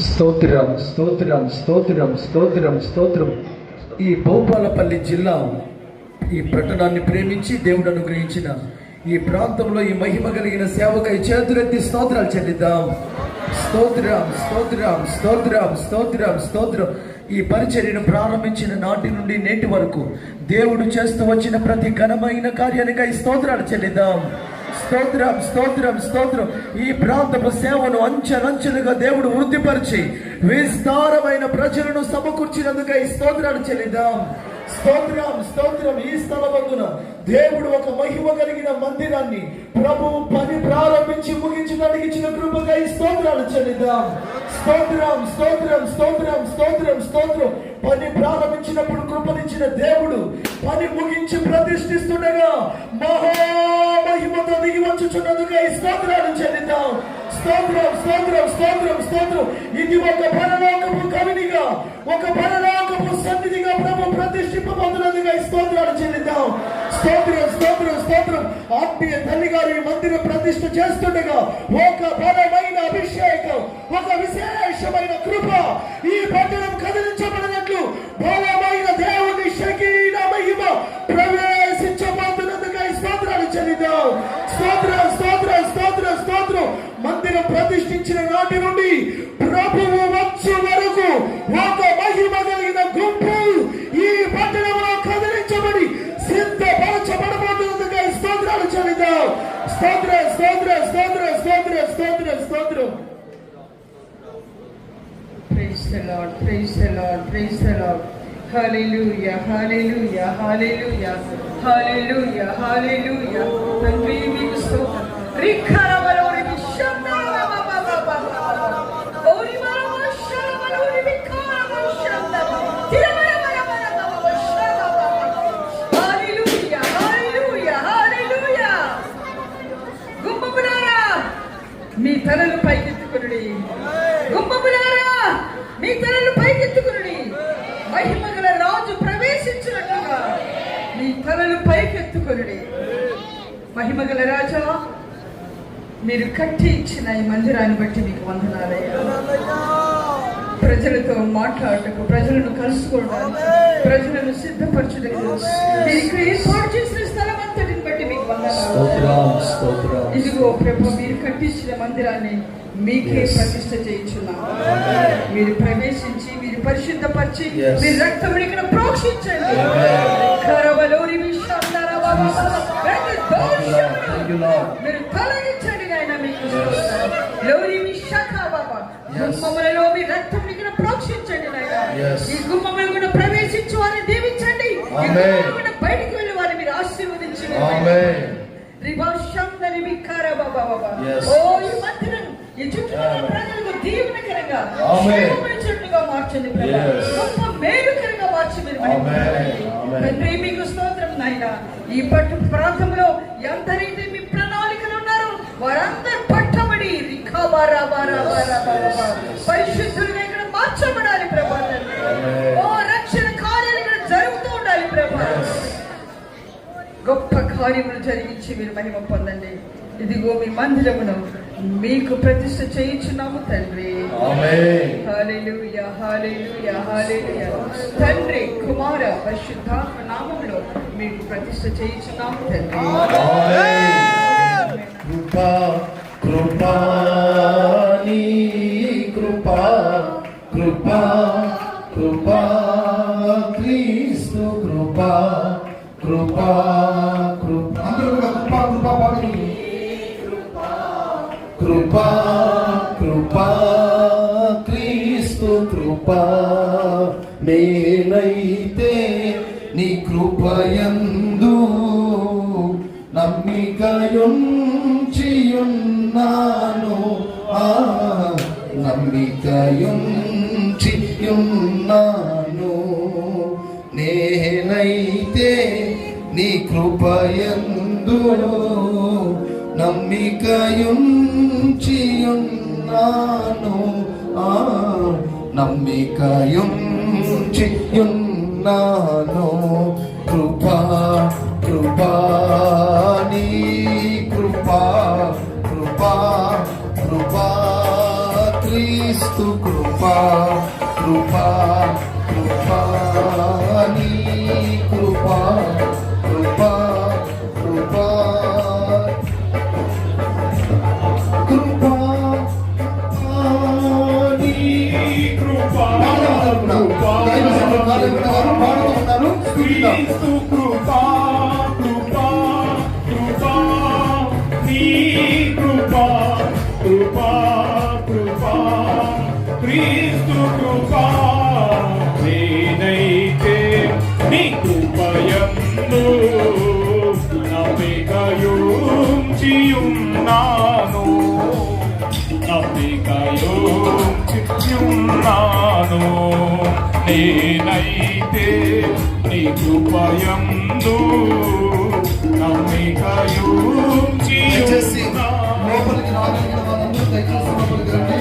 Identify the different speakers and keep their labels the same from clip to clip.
Speaker 1: స్తోత్రం స్తోత్రం స్తోత్రం స్తోత్రం స్తోత్రం. ఈ భూపాలపల్లి జిల్లా ఈ పట్టణాన్ని ప్రేమించి దేవుడు అనుగ్రహించిన ఈ ప్రాంతంలో ఈ మహిమ కలిగిన సేవకై చేతులెత్తి స్తోత్రాలు చెల్లిద్దాం. స్తోత్రం స్తోత్రం స్తోత్రం స్తోత్రం స్తోత్రం. ఈ పరిచర్యను ప్రారంభించిన నాటి నుండి నేటి వరకు దేవుడు చేస్తూ వచ్చిన ప్రతి ఘనమైన కార్యానికై స్తోత్రాలు చెల్లిద్దాం. స్తోత్రం స్తోత్రం స్తోత్రం. ఈ ప్రాంతపు సేవను అంచెలంచెలుగా దేవుడు వృద్ధిపరిచి విస్తారమైన ప్రజలను సమకూర్చినందుకై స్తోత్రాలు చెల్లిద్దాం. స్తోత్రం స్తోత్రం. ఈ స్థలమందున దేవుడు ఒక మహిమ కలిగిన మందిరాన్ని ప్రభువు పని ప్రారంభించి ముగించడానికి ఇచ్చిన కృపకై స్తోత్రాలు చెల్లిద్దాం. స్తోత్రం స్తోత్రం స్తోత్రం స్తోత్రం స్తోత్రం. పని ప్రారంభించినప్పుడు కృపనిచ్చిన దేవుడు పని ముగించి ప్రతిష్ఠిస్తుండగా మహామహిమతో దిగి వచ్చుచున్నందుకై స్తోత్రాలు చెల్లిద్దాం. స్తోత్రం స్తోత్రం స్తోత్రం స్తోత్రం. ఇది ఒక పరలోకపు కవినిగా, ఒక పరలోకపు సన్నిధిగా ప్రభు ప్రతిష్ఠింపబోతున్నందుకై స్తోత్రాలు చెల్లిద్దాం. స్తోత్రం స్తోత్రం స్తోత్రం. ఆత్మీయ తల్లి గారు ఈ మందిర ప్రతిష్ఠ చేస్తుండగా ఒక బలమైన అభిషేకం, ఒక విశేషమైన కృప ఈ పట్టణం కదిలించబడినట్లు బలమైన దేవుని షకీనా మహిమ ప్రవేశించబోతున్నందుకై స్తోత్రాలు చెల్లిద్దాం. స్తోత్రం స్తోత్రం స్తోత్రం స్తోత్రం. మందిరం ప్రతిష్ఠించిన నాటి నుండి ప్రభువు వచ్చే వరకు ఒక మహిమ కలిగిన గుంపు ఈ పట్టణంలో కదిలించబడి సిద్ధపరచబడబోతున్నందుకై స్తోత్రాలు చెల్లిద్దాం. స్తోత్రం స్తోత్రం స్తోత్రం స్తోత్రం స్తోత్రం స్తోత్రం.
Speaker 2: Praise the Lord, praise the Lord, praise the Lord. Hallelujah, hallelujah, hallelujah, hallelujah, hallelujah. తండ్రి మీకు స్తోత్రం. రిఖరవలోరి విషందర బాబా బాబా ఓరి మరవ శరవలోరి విఖరవ శందర తిరమర మర బాబా శరవ. హల్లెలూయా, హల్లెలూయా, హల్లెలూయా. గుమ్మపులారా మీ తలలు పైకెత్తుకొనుడి. గుమ్మపులారా మీ తలలు పైకెత్తుకొనుడి. మహిమగల రాజు ప్రవేశించినట్లుగా మీ తలలు పైకెత్తుకొనుడి. మహిమగల రాజా, మీరు కట్టి ఇచ్చిన ఈ మందిరాన్ని బట్టి మీకు వందనాలయ్యా. ప్రజలతో మాట్లాడటకు, ప్రజలను కలుసుకోవడానికి, ప్రజలను సిద్ధపరచడానికి మీకు ఏర్పాటు చేసిన స్థలం అంతటిని బట్టి మీకు వందనాలు. ఇదిగో ప్రభు, మీరు కట్టించిన మందిరాన్ని మీకే ప్రతిష్ఠ చేయించున్నాం. మీరు ప్రవేశించి, మీరు పరిశుద్ధపరిచి, మీరు రక్తం ఇక్కడ ప్రోక్షించండి. మీరు తొలగించండి నాయన. మీకు లోరి మీ శాఖ బాబా గుమ్మములలో మీ రక్తం ఇక్కడ ప్రోక్షించండి నాయన. ఈ గుమ్మములు కూడా ప్రవేశించు వారిని దీవించండి. బయటికి వెళ్ళి వారిని మీరు ఆశీర్వదించండి. ఈ చుట్టూ ప్రజలకు దీవెనకరంగా మార్చండి. గొప్ప మేలుకరంగా మార్చి మీరు మీకు స్తోత్రం నాయన. ఈ పట్టు ప్రాంతంలో ఎంతరైతే మీ ప్రణాళికలు ఉన్నారో వారందరూ పట్టబడి రిఖాబారా పరిశుద్ధులుగా ఇక్కడ మార్చబడాలి ప్రభా తండ్రి. ఓ రక్షణ కార్యాలు ఇక్కడ జరుగుతూ ఉండాలి ప్రభా. గొప్ప కార్యములు జరిగించి మీరు మహిమ పొందండి. ఇదిగో మీ మందిరమును మీకు ప్రతిష్ఠ చేయించున్నాము తండ్రి. హల్లెలూయా హల్లెలూయా హల్లెలూయా. తండ్రి కుమార పరిశుద్ధాత్మ నామములో మీకు ప్రతిష్ఠ చేయించున్నాము తండ్రి.
Speaker 1: కృపా కృపా నీ కృపా కృపా కృపా క్రీస్తు కృపా కృపా కృపా. అందరూ కూడా కృపా కృపా పాడండి. కృపా కృపా క్రీస్తు కృపా నేనైతే నీ కృపయందు నమ్మికయుంచియున్నాను. నమ్మికయుంచియున్నాను. నేనైతే నీ కృపయందు నమ్మికయుంచియున్నాను. నమ్మికయుంచియున్నాను. కృపా కృపా నీ కృపా కృపా కృపా క్రీస్తు కృపా కృపా కృపా నీ కృపా కృపా కృపా కృపా నీ కృపా
Speaker 3: క్రీస్తు కృపా కృపా కృపా నీ కృపా కృపా కృపా క్రీస్తు కృపా నేనైతే నీ కృపయందు నమ్మికయుంచియున్నాను. నమ్మికయుంచియున్నాను. నేనైతే నీ కృపయందు నమ్మికయుంచియున్నాను.
Speaker 1: లోపలికి రాగలిగిన వాళ్ళందరూ దయచేసి లోపలికి రండి.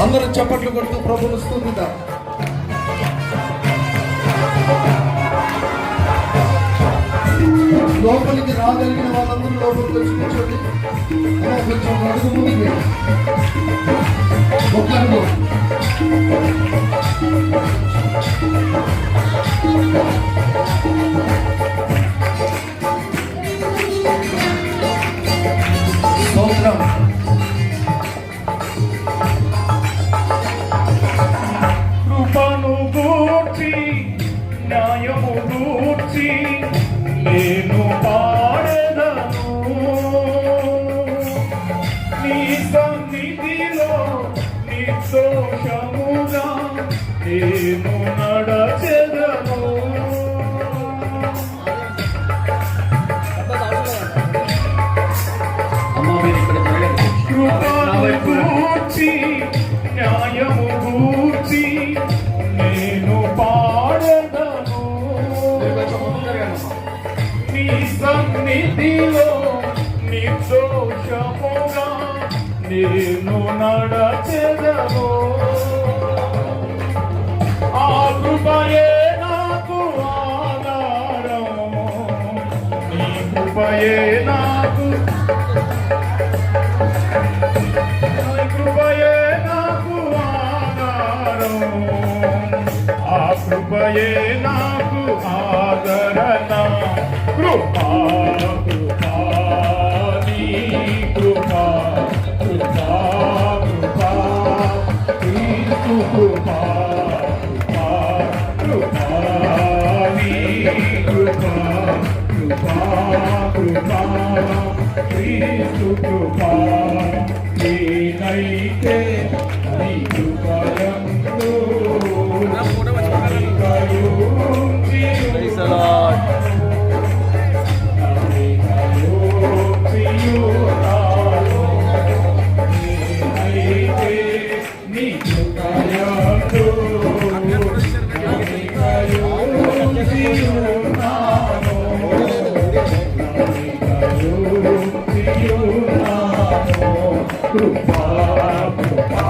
Speaker 1: అందరూ చప్పట్లు కొడుతూ ప్రభువును స్తుతిద్దాం. లోపలికి రాగలిగిన వాళ్ళందరూ లోపలికి వచ్చి కూర్చోండి. కొంచెం అడుగు ముందుకు ఒక్క అడుగు. స్తోత్రం.
Speaker 3: కృపను గూర్చి న్యాయము గూర్చి నేను పాడెదను. నీ సన్నిధిలో నిర్దోషముగా నేను నడచెదను. కృపను గూర్చి న్యాయము గూర్చి నేను పాడెదను. నీ సన్నిధిలో నిర్దోషముగా నేను నడచెదను. ఆ కృపయే నాకు ఆధారం. నీ కృపయే నాకు కృపయే నాకు ఆధారం. ఆ కృపయే నాకు ఆదరణ. కృపా కృపా నీ కృపా కృపా కృపా క్రీస్తు కృపా కృపా కృపా నీ కృపా కృపా కృపా క్రీస్తు కృపా నేనైతే నీ కృపయందు నమ్మికయుంచియున్నాను. కృపా కృపా